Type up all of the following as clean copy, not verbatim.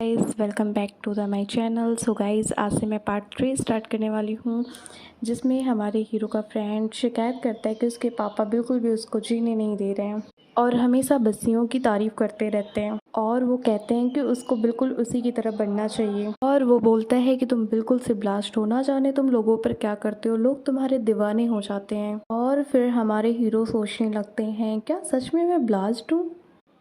Guys welcome back to the my channel. So guys आज से मैं पार्ट 3 स्टार्ट करने वाली हूँ, जिसमें हमारे हीरो का फ्रेंड शिकायत करता है कि उसके पापा बिल्कुल भी उसको जीने नहीं दे रहे हैं और हमेशा बस्तियों की तारीफ़ करते रहते हैं और वो कहते हैं कि उसको बिल्कुल उसी की तरह बनना चाहिए। और वो बोलता है कि तुम बिल्कुल से ब्लास्ट हो, ना जाने तुम लोगों पर क्या करते हो, लोग तुम्हारे दीवाने हो जाते हैं। और फिर हमारे हीरो सोचने लगते हैं क्या सच में मैं ब्लास्ट हूँ,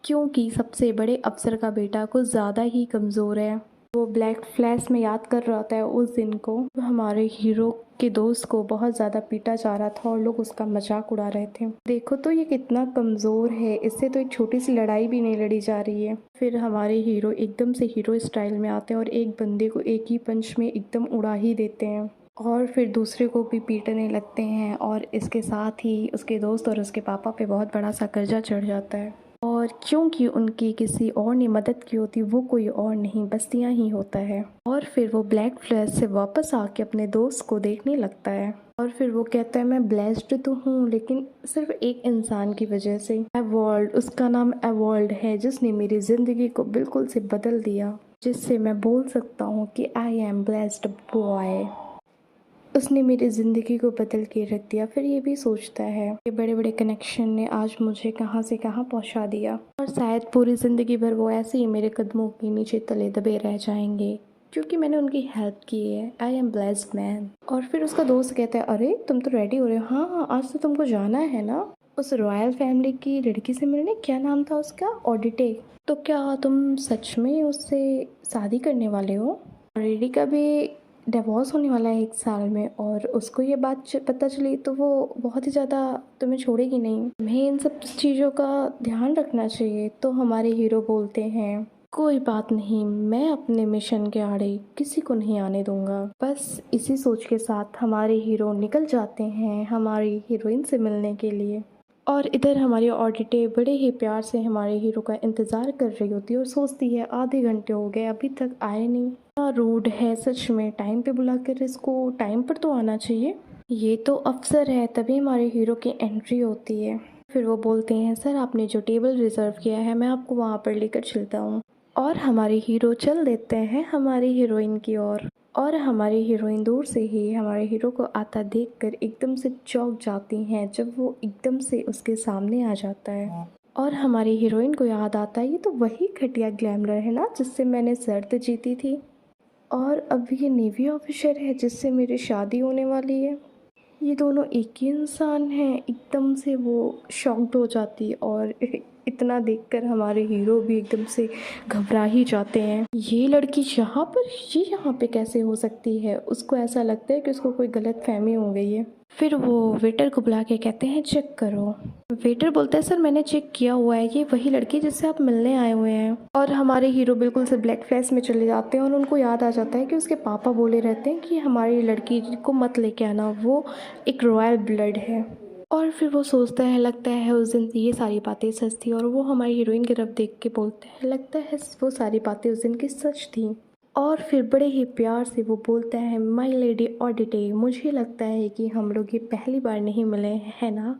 क्योंकि सबसे बड़े अफ़सर का बेटा कुछ ज़्यादा ही कमज़ोर है। वो ब्लैक फ्लैश में याद कर रहा होता है उस दिन को, हमारे हीरो के दोस्त को बहुत ज़्यादा पीटा जा रहा था और लोग उसका मजाक उड़ा रहे थे। देखो तो ये कितना कमज़ोर है, इससे तो एक छोटी सी लड़ाई भी नहीं लड़ी जा रही है। फिर हमारे हीरो एकदम से हीरो स्टाइल में आते हैं और एक बंदे को एक ही पंच में एकदम उड़ा ही देते हैं और फिर दूसरे को भी पीटने लगते हैं और इसके साथ ही उसके दोस्त और उसके पापा पे बहुत बड़ा सा कर्जा चढ़ जाता है। और क्योंकि उनकी किसी और ने मदद की होती, वो कोई और नहीं बस्तियां ही होता है। और फिर वो ब्लैक फ्लैश से वापस आके अपने दोस्त को देखने लगता है और फिर वो कहता है मैं ब्लेस्ड तो हूँ, लेकिन सिर्फ एक इंसान की वजह से। एवॉल्ड, उसका नाम एवॉल्ड है, जिसने मेरी ज़िंदगी को बिल्कुल से बदल दिया, जिससे मैं बोल सकता हूँ कि आई एम ब्लेस्ड बॉय। उसने मेरी ज़िंदगी को बदल के रख दिया। फिर ये भी सोचता है कि बड़े बड़े कनेक्शन ने आज मुझे कहाँ से कहाँ पहुँचा दिया और शायद पूरी ज़िंदगी भर वो ऐसे ही मेरे कदमों के नीचे तले दबे रह जाएंगे, क्योंकि मैंने उनकी हेल्प की है। I am blessed man. और फिर उसका दोस्त कहता है अरे तुम तो रेडी हो रहे हो, हाँ हाँ आज तो तुमको जाना है ना उस रॉयल फैमिली की लड़की से मिलने, क्या नाम था उसका, ऑडिटे। तो क्या तुम सच में उससे शादी करने वाले हो? ऑडिटे का भी डिवोर्स होने वाला है 1 साल में और उसको ये बात पता चली तो वो बहुत ही ज़्यादा तुम्हें छोड़ेगी नहीं। तुम्हें इन सब चीज़ों का ध्यान रखना चाहिए। तो हमारे हीरो बोलते हैं कोई बात नहीं, मैं अपने मिशन के आड़े किसी को नहीं आने दूंगा। बस इसी सोच के साथ हमारे हीरो निकल जाते हैं हमारी हीरोइन से मिलने के लिए। और इधर हमारी ऑडिटे बड़े ही प्यार से हमारे हीरो का इंतज़ार कर रही होती है और सोचती है आधे घंटे हो गए अभी तक आए नहीं, क्या रूड है सच में, टाइम पे बुलाकर इसको टाइम पर तो आना चाहिए। ये तो अफसर है। तभी हमारे हीरो की एंट्री होती है। फिर वो बोलते हैं सर आपने जो टेबल रिजर्व किया है मैं आपको वहाँ पर लेकर चलता हूँ। और हमारे हीरो चल देते हैं हमारी हीरोइन की ओर। और हमारी हीरोइन दूर से ही हमारे हीरो को आता देखकर एकदम से चौंक जाती हैं जब वो एकदम से उसके सामने आ जाता है। और हमारी हीरोइन को याद आता है ये तो वही घटिया ग्लैमर है ना जिससे मैंने शर्त जीती थी, और अब ये नेवी ऑफिसर है जिससे मेरी शादी होने वाली है। ये दोनों एक ही इंसान हैं। एकदम से वो शॉक्ड हो जाती है और इतना देखकर हमारे हीरो भी एकदम से घबरा ही जाते हैं। ये लड़की यहाँ पर, ये यहाँ पे कैसे हो सकती है? उसको ऐसा लगता है कि उसको कोई गलत फहमी हो गई है। फिर वो वेटर को बुला के कहते हैं चेक करो। वेटर बोलता है सर मैंने चेक किया हुआ है, ये वही लड़की जिससे आप मिलने आए हुए हैं। और हमारे हीरो बिल्कुल से ब्लैक फ्लैश में चले जाते हैं और उनको याद आ जाता है कि उसके पापा बोले रहते हैं कि हमारी लड़की को मत लेके आना, वो एक रॉयल ब्लड है। और फिर वो सोचता है, लगता है उस दिन ये सारी बातें सच थी, और वो हमारी हीरोइन की तरफ देख के बोलता है लगता है वो सारी बातें उस दिन की सच थी। और फिर बड़े ही प्यार से वो बोलता है माय लेडी ऑडिटे, मुझे लगता है कि हम लोग ये पहली बार नहीं मिले हैं ना,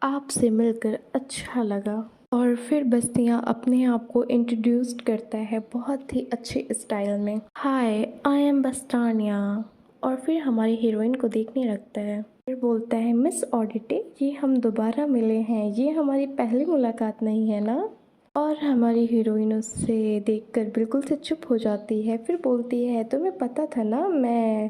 आपसे मिलकर अच्छा लगा। और फिर बस्तियाँ अपने आप को इंट्रोड्यूस करता है बहुत ही अच्छे स्टाइल में, हाय आई एम बस्तानिया। और फिर हमारी हीरोइन को देखने लगता है, फिर बोलता है मिस ऑडिटे ये हम दोबारा मिले हैं, ये हमारी पहली मुलाकात नहीं है ना। और हमारी हीरोइन उससे देखकर बिल्कुल से चुप हो जाती है। फिर बोलती है तुम्हें पता था ना मैं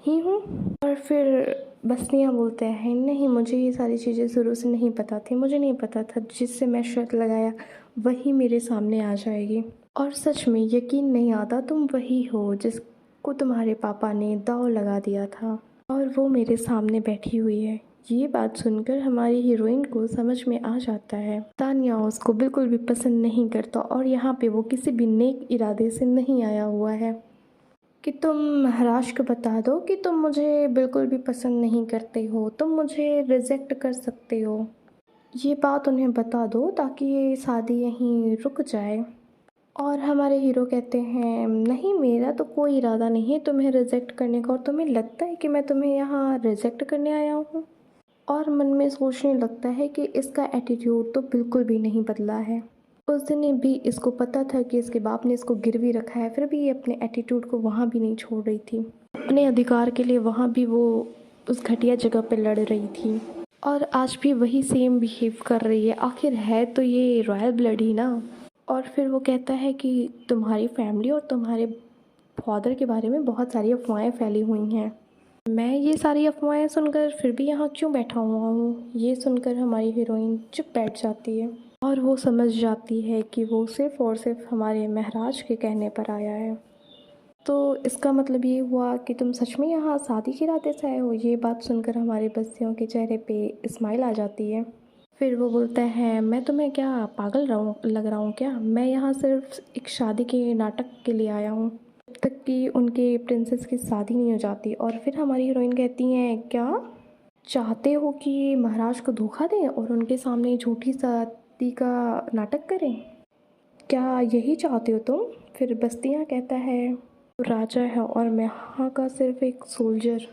ही हूँ। और फिर बस्तियाँ बोलते हैं नहीं मुझे ये सारी चीज़ें शुरू से नहीं पता थी, मुझे नहीं पता था जिससे मैं शर्त लगाया वही मेरे सामने आ जाएगी। और सच में यकीन नहीं आता तुम वही हो जिसको तुम्हारे पापा ने दांव लगा दिया था और वो मेरे सामने बैठी हुई है। ये बात सुनकर हमारी हीरोइन को समझ में आ जाता है तानिया उसको बिल्कुल भी पसंद नहीं करता और यहाँ पे वो किसी भी नेक इरादे से नहीं आया हुआ है कि तुम महाराज को बता दो कि तुम मुझे बिल्कुल भी पसंद नहीं करते हो, तुम मुझे रिजेक्ट कर सकते हो। ये बात उन्हें बता दो ताकि ये शादी यहीं रुक जाए। और हमारे हीरो कहते हैं नहीं मेरा तो कोई इरादा नहीं है तुम्हें रिजेक्ट करने का, और तुम्हें लगता है कि मैं तुम्हें यहाँ रिजेक्ट करने आया हूँ। और मन में सोचने लगता है कि इसका एटीट्यूड तो बिल्कुल भी नहीं बदला है। उस दिन भी इसको पता था कि इसके बाप ने इसको गिरवी रखा है, फिर भी ये अपने एटीट्यूड को वहाँ भी नहीं छोड़ रही थी। अपने अधिकार के लिए वहाँ भी वो उस घटिया जगह पे लड़ रही थी और आज भी वही सेम बिहेव कर रही है। आखिर है तो ये रॉयल ब्लड ही ना। और फिर वो कहता है कि तुम्हारी फैमिली और तुम्हारे फादर के बारे में बहुत सारी अफवाहें फैली हुई हैं। मैं ये सारी अफवाहें सुनकर फिर भी यहाँ क्यों बैठा हुआ हूँ। ये सुनकर हमारी हीरोइन चुप बैठ जाती है और वो समझ जाती है कि वो सिर्फ़ और सिर्फ हमारे महराज के कहने पर आया है। तो इसका मतलब ये हुआ कि तुम सच में यहाँ शादी के इरादे से आए हो। ये बात सुनकर हमारे बस्तियों के चेहरे पे स्माइल आ जाती है। फिर वो बोलता है मैं तुम्हें क्या पागल लग रहा हूँ क्या, मैं यहाँ सिर्फ एक शादी के नाटक के लिए आया हूँ जब तक कि उनके प्रिंसेस की शादी नहीं हो जाती। और फिर हमारी हीरोइन कहती हैं क्या चाहते हो कि महाराज को धोखा दें और उनके सामने झूठी शादी का नाटक करें, क्या यही चाहते हो तुम। फिर बस्तियाँ कहता है तो राजा है और मैं यहाँ का सिर्फ एक सोल्जर,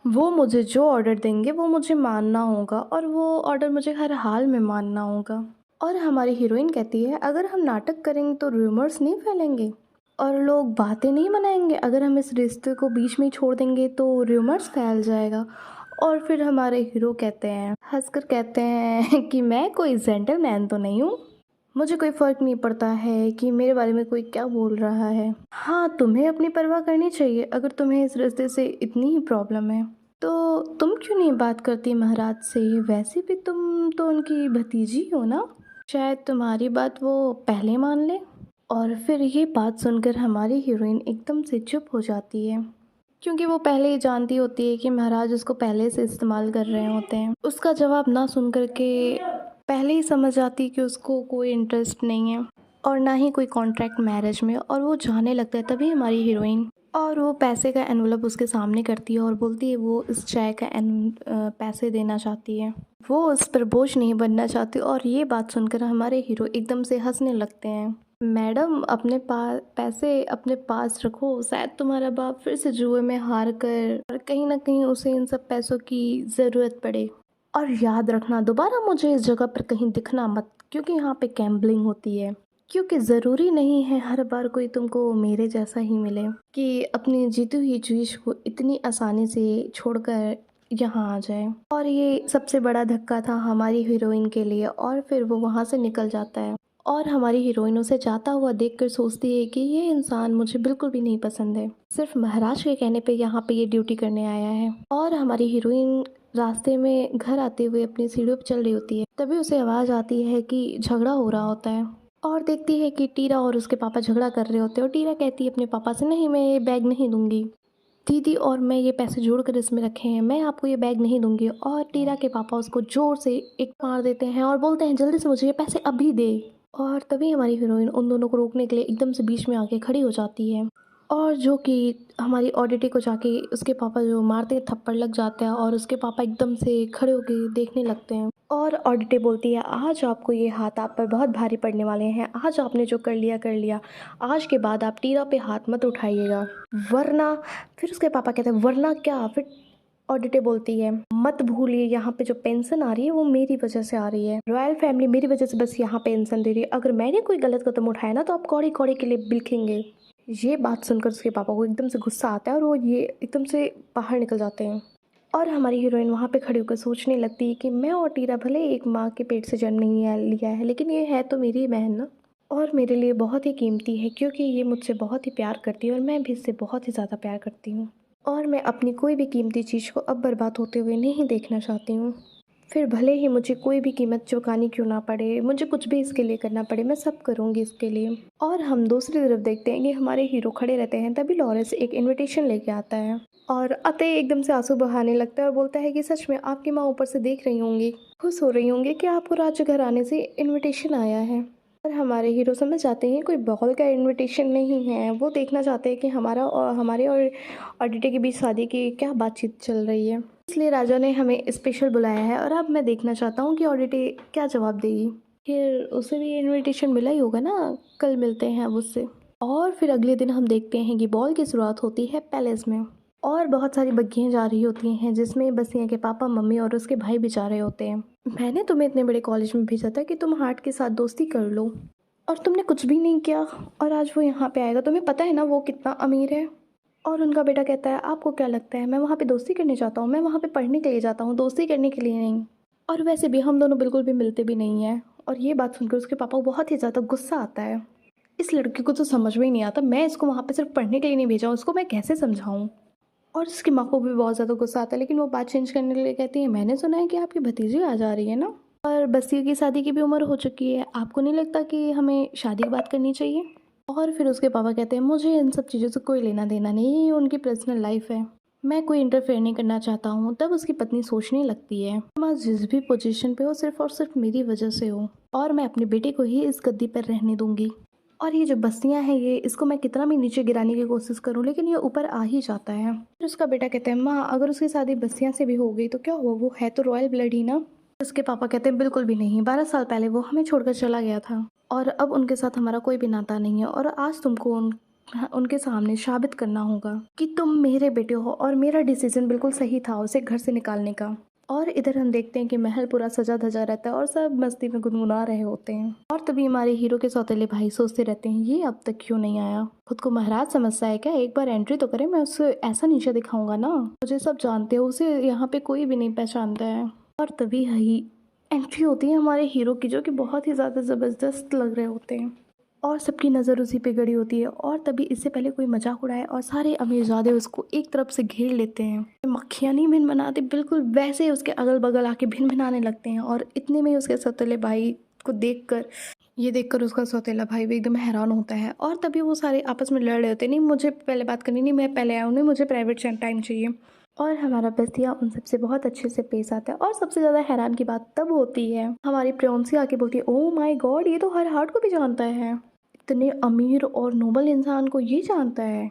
वो मुझे जो ऑर्डर देंगे वो मुझे मानना होगा और वो ऑर्डर मुझे हर हाल में मानना होगा। और हमारी हीरोइन कहती है अगर हम नाटक करेंगे तो रूमर्स नहीं फैलेंगे और लोग बातें नहीं बनाएंगे, अगर हम इस रिश्ते को बीच में ही छोड़ देंगे तो रूमर्स फैल जाएगा। और फिर हमारे हीरो कहते हैं हंसकर कहते हैं कि मैं कोई जेंटलमैन तो नहीं हूँ, मुझे कोई फ़र्क नहीं पड़ता है कि मेरे बारे में कोई क्या बोल रहा है। हाँ तुम्हें अपनी परवाह करनी चाहिए, अगर तुम्हें इस रिश्ते से इतनी ही प्रॉब्लम है तो तुम क्यों नहीं बात करती महाराज से, वैसे भी तुम तो उनकी भतीजी हो ना, शायद तुम्हारी बात वो पहले मान ले। और फिर ये बात सुनकर हमारी हीरोइन एकदम से चुप हो जाती है क्योंकि वो पहले ही जानती होती है कि महाराज उसको पहले से इस्तेमाल कर रहे होते हैं। उसका जवाब ना सुन कर के पहले ही समझ आती कि उसको कोई इंटरेस्ट नहीं है और ना ही कोई कॉन्ट्रैक्ट मैरिज में, और वो जाने लगता है। तभी हमारी हीरोइन और वो पैसे का एनवलप उसके सामने करती है और बोलती है वो इस चाय का पैसे देना चाहती है, वो उस पर बोझ नहीं बनना चाहती। और ये बात सुनकर हमारे हीरो एकदम से हंसने लगते हैं। मैडम अपने पास पैसे अपने पास रखो, शायद तुम्हारा बाप फिर से जुए में हार कर और कहीं ना कहीं उसे इन सब पैसों की ज़रूरत पड़े। और याद रखना दोबारा मुझे इस जगह पर कहीं दिखना मत, क्योंकि यहाँ पे गैम्बलिंग होती है। क्योंकि ज़रूरी नहीं है हर बार कोई तुमको मेरे जैसा ही मिले कि अपनी जीती हुई चीज़ को इतनी आसानी से छोड़कर यहाँ आ जाए। और ये सबसे बड़ा धक्का था हमारी हीरोइन के लिए। और फिर वो वहाँ से निकल जाता है और हमारी हीरोइन उसे जाता हुआ देखकर सोचती है कि ये इंसान मुझे बिल्कुल भी नहीं पसंद है, सिर्फ महाराज के कहने पे यहाँ पे ये ड्यूटी करने आया है। और हमारी हीरोइन रास्ते में घर आते हुए अपनी सीढ़ियों पर चल रही होती है, तभी उसे आवाज़ आती है कि झगड़ा हो रहा होता है और देखती है कि टीरा और उसके पापा झगड़ा कर रहे होते हैं। और टीरा कहती है अपने पापा से नहीं मैं ये बैग नहीं दूंगी, दीदी और मैं ये पैसे जोड़कर इसमें रखे हैं, मैं आपको ये बैग नहीं दूंगी। और टीरा के पापा उसको जोर से एक मार देते हैं और बोलते हैं जल्दी से मुझे ये पैसे अभी दे। और तभी हमारी हीरोइन उन दोनों को रोकने के लिए एकदम से बीच में आके खड़ी हो जाती है और जो कि हमारी ऑडिटी को जाके उसके पापा जो मारते थप्पड़ लग जाता है और उसके पापा एकदम से खड़े होकर देखने लगते हैं। और ऑडिटी बोलती है आज आपको ये हाथ आप पर बहुत भारी पड़ने वाले हैं, आज आपने जो कर लिया, आज के बाद आप टीरा पे हाथ मत उठाइएगा वरना। फिर उसके पापा कहते हैं वरना क्या। फिर ऑडिटे बोलती है मत भूलिए यहाँ पे जो पेंशन आ रही है वो मेरी वजह से आ रही है, रॉयल फैमिली मेरी वजह से बस यहाँ पेंशन दे रही है, अगर मैंने कोई गलत कदम उठाया ना तो आप कौड़ी कौड़ी के लिए बिलखेंगे। ये बात सुनकर उसके पापा को एकदम से गुस्सा आता है और वो ये एकदम से बाहर निकल जाते हैं। और हमारी हीरोइन वहाँ पे खड़ी होकर सोचने लगती है कि मैं और टीरा भले एक माँ के पेट से जन्म नहीं लिया है, लेकिन ये है तो मेरी बहन ना, और मेरे लिए बहुत ही कीमती है क्योंकि ये मुझसे बहुत ही प्यार करती है और मैं भी इससे बहुत ही ज़्यादा प्यार करती हूँ। और मैं अपनी कोई भी कीमती चीज़ को अब बर्बाद होते हुए नहीं देखना चाहती हूँ। फिर भले ही मुझे कोई भी कीमत चुकानी क्यों ना पड़े, मुझे कुछ भी इसके लिए करना पड़े, मैं सब करूँगी इसके लिए। और हम दूसरी तरफ देखते हैं कि हमारे हीरो खड़े रहते हैं, तभी लॉरेंस एक इनविटेशन लेके आता है और आते ही एकदम से आंसू बहाने लगता है और बोलता है कि सच में आपकी माँ ऊपर से देख रही होंगी, खुश हो रही होंगी कि आपको राजघर आने से इन्विटेशन आया है। और हमारे हीरो समझ जाते हैं कोई बॉल का इनविटेशन नहीं है, वो देखना चाहते हैं कि हमारे और ऑडिटी के बीच शादी की क्या बातचीत चल रही है, इसलिए राजा ने हमें स्पेशल बुलाया है और अब मैं देखना चाहता हूँ कि ऑडिटी क्या जवाब देगी। फिर उसे भी इनविटेशन मिला ही होगा ना, कल मिलते हैं अब उससे। और फिर अगले दिन हम देखते हैं कि बॉल की शुरुआत होती है पैलेस में और बहुत सारी बग्घियाँ जा रही होती हैं जिसमें बसिया के पापा मम्मी और उसके भाई भी जा रहे होते हैं। मैंने तुम्हें इतने बड़े कॉलेज में भेजा था कि तुम हार्ट के साथ दोस्ती कर लो, और तुमने कुछ भी नहीं किया और आज वो यहाँ पे आएगा। तुम्हें पता है ना वो कितना अमीर है। और उनका बेटा कहता है आपको क्या लगता है मैं वहाँ पे दोस्ती करने जाता हूँ, मैं वहाँ पे पढ़ने के लिए जाता हूँ, दोस्ती करने के लिए नहीं। और वैसे भी हम दोनों बिल्कुल भी मिलते भी नहीं हैं। और ये बात सुनकर उसके पापा को बहुत ही ज़्यादा गुस्सा आता है। इस लड़के को तो समझ में ही नहीं आता, मैं इसको वहाँ पे सिर्फ पढ़ने के लिए नहीं भेजा हूँ, इसको मैं कैसे समझाऊँ। और उसकी माँ को भी बहुत ज़्यादा गुस्सा आता है, लेकिन वो बात चेंज करने के लिए कहती है मैंने सुना है कि आपकी भतीजी आ जा रही है ना, और बस्ती की शादी की भी उम्र हो चुकी है, आपको नहीं लगता कि हमें शादी की बात करनी चाहिए। और फिर उसके पापा कहते हैं मुझे इन सब चीज़ों से कोई लेना देना नहीं, ये उनकी पर्सनल लाइफ है, मैं कोई इंटरफेयर नहीं करना चाहता हूँ। तब उसकी पत्नी सोचने लगती है मैं जिस भी पोजीशन पे हो सिर्फ और सिर्फ मेरी वजह से हो, और मैं अपने बेटे को ही इस गद्दी पर रहने दूंगी। और ये जो बस्तियां हैं ये इसको मैं कितना भी नीचे गिराने की कोशिश करूं लेकिन ये ऊपर आ ही जाता है। फिर उसका बेटा कहता है माँ अगर उसकी शादी बस्तियां से भी हो गई तो क्या हुआ, वो है तो रॉयल ब्लड ही ना। उसके पापा कहते हैं बिल्कुल भी नहीं, 12 साल पहले वो हमें छोड़कर चला गया था और अब उनके साथ हमारा कोई भी नाता नहीं है, और आज तुमको उनके सामने साबित करना होगा कि तुम मेरे बेटे हो और मेरा डिसीजन बिल्कुल सही था उसे घर से निकालने का। और इधर हम देखते हैं कि महल पूरा सजा धजा रहता है और सब मस्ती में गुनगुना रहे होते हैं। और तभी हमारे हीरो के सौतेले भाई सोचते रहते हैं ये अब तक क्यों नहीं आया, खुद को महाराज समझता है क्या, एक बार एंट्री तो करे, मैं उसे ऐसा नीचे दिखाऊंगा ना, मुझे सब जानते हो, उसे यहाँ पे कोई भी नहीं पहचानता है। और तभी ही एंट्री होती है हमारे हीरो की जो कि बहुत ही ज़्यादा ज़बरदस्त लग रहे होते हैं और सबकी नज़र उसी पे गड़ी होती है। और तभी इससे पहले कोई मजाक उड़ाए और सारे अमीरजादे उसको एक तरफ से घेर लेते हैं, मक्खियाँ नहीं भिन बनाते बिल्कुल वैसे ही उसके अगल बगल आके भिन भिनाने लगते हैं। और इतने में उसके सौतेले भाई को देखकर उसका सौतेला भाई भी एकदम हैरान होता है। और तभी वो सारे आपस में लड़ रहे होते हैं, नहीं मुझे पहले बात करनी, नहीं मैं पहले आया हूँ, नहीं मुझे प्राइवेट टाइम चाहिए। और हमारा बस्तिया उन सबसे बहुत अच्छे से पेश आता है। और सबसे ज़्यादा हैरान की बात तब होती है हमारी प्रियंसी आके बोलती है ओ माय गॉड ये तो हर हार्ट को भी जानता है, इतने अमीर और नोबल इंसान को ये जानता है,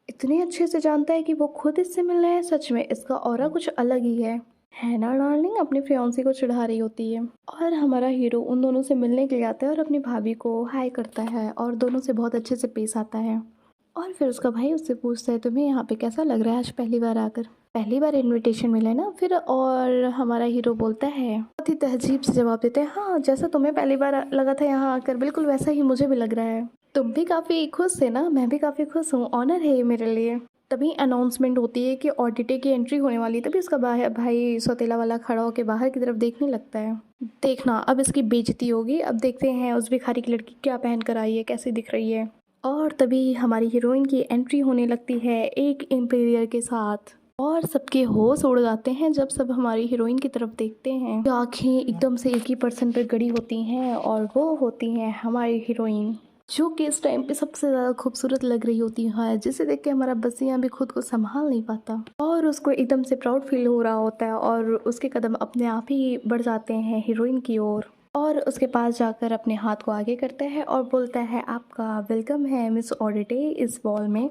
इतने अच्छे से जानता है कि वो खुद इससे मिल रहा है, सच में इसका ऑरा कुछ अलग ही है ना डार्लिंग, अपनी फियांसी को चिढ़ा रही होती है। और हमारा हीरो उन दोनों से मिलने के लिए आता है और अपनी भाभी को हाय करता है और दोनों से बहुत अच्छे से पेश आता है। और फिर उसका भाई उससे पूछता है तुम्हें यहाँ पे कैसा लग रहा है आज पहली बार आकर, पहली बार इनविटेशन मिला है ना। फिर और हमारा हीरो बोलता है बहुत ही तहजीब से जवाब देते हैं हाँ जैसा तुम्हें पहली बार लगा था यहाँ आकर बिल्कुल वैसा ही मुझे भी लग रहा है, तुम भी काफ़ी खुश थे ना, मैं भी काफ़ी खुश हूँ, ऑनर है ये मेरे लिए। तभी अनाउंसमेंट होती है कि ऑडिटर की एंट्री होने वाली है। तभी उसका भाई सौतेला वाला खड़ा होकर बाहर की तरफ देखने लगता है, देखना अब इसकी बेइज्जती होगी, अब देखते हैं उस भिखारी की लड़की क्या पहन कर आई है, कैसी दिख रही है। और तभी हमारी हीरोइन की एंट्री होने लगती है एक इंपीरियर के साथ और सबके होश उड़ जाते हैं जब सब हमारी हीरोइन की तरफ देखते हैं। आंखें एकदम से एक ही पर्सन पर गड़ी होती हैं और वो होती हैं हमारी हीरोइन जो कि इस टाइम पे सबसे ज़्यादा खूबसूरत लग रही होती है, जिसे देख के हमारा बसियाँ भी खुद को संभाल नहीं पाता और उसको एकदम से प्राउड फील हो रहा होता है और उसके कदम अपने आप ही बढ़ जाते हैं हीरोइन की ओर और उसके पास जाकर अपने हाथ को आगे करता है और बोलता है आपका वेलकम है मिस ऑडिटे इस बॉल में,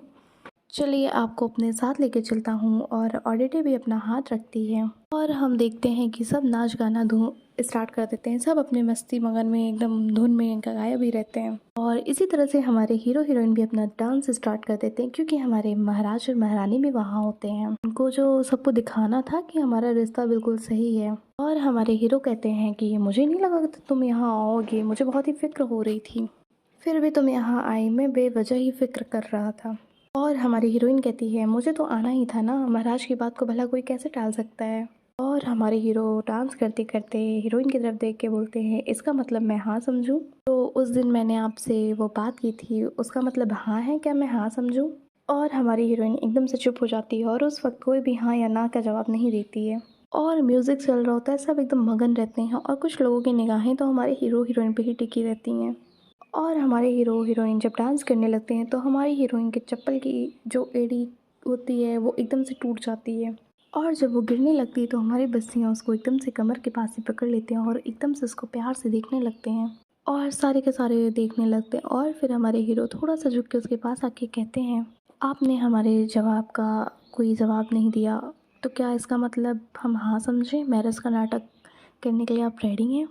चलिए आपको अपने साथ लेके चलता हूँ। और ऑडिटे भी अपना हाथ रखती है और हम देखते हैं कि सब नाच गाना स्टार्ट कर देते हैं, सब अपने मस्ती मगन में एकदम धुन में गायब ही रहते हैं। और इसी तरह से हमारे हीरो हीरोइन भी अपना डांस स्टार्ट कर देते हैं क्योंकि हमारे महाराज और महारानी भी वहाँ होते हैं, उनको जो सबको दिखाना था कि हमारा रिश्ता बिल्कुल सही है। और हमारे हीरो कहते हैं कि मुझे नहीं लगा कि तुम यहाँ आओगे, मुझे बहुत ही फिक्र हो रही थी, फिर भी तुम यहाँ आई, मैं बेवजह ही फिक्र कर रहा था। और हमारी हीरोइन कहती है मुझे तो आना ही था ना, महाराज की बात को भला कोई कैसे टाल सकता है। और हमारे हीरो डांस करते करते हीरोइन की तरफ देख के बोलते हैं इसका मतलब मैं हाँ समझूं, तो उस दिन मैंने आपसे वो बात की थी उसका मतलब हाँ है क्या, मैं हाँ समझूं। और हमारी हीरोइन एकदम से चुप हो जाती है और उस वक्त कोई भी हाँ या ना का जवाब नहीं देती है और म्यूज़िक चल रहा होता है, सब एकदम मगन रहते हैं और कुछ लोगों की निगाहें तो हमारे हीरो हीरोइन पे ही टिकी रहती हैं। और हमारे हीरो हीरोइन जब डांस करने लगते हैं तो हमारी हीरोइन के चप्पल की जो एड़ी होती है वो एकदम से टूट जाती है और जब वो गिरने लगती है तो हमारी बस्तियाँ उसको एकदम से कमर के पास से पकड़ लेते हैं और एकदम से उसको प्यार से देखने लगते हैं और सारे के सारे देखने लगते हैं। और फिर हमारे हीरो थोड़ा सा झुक के उसके पास आके कहते हैं आपने हमारे जवाब का कोई जवाब नहीं दिया, तो क्या इसका मतलब हम हाँ समझें, मैरिज का नाटक करने के लिए आप रेडी हैं।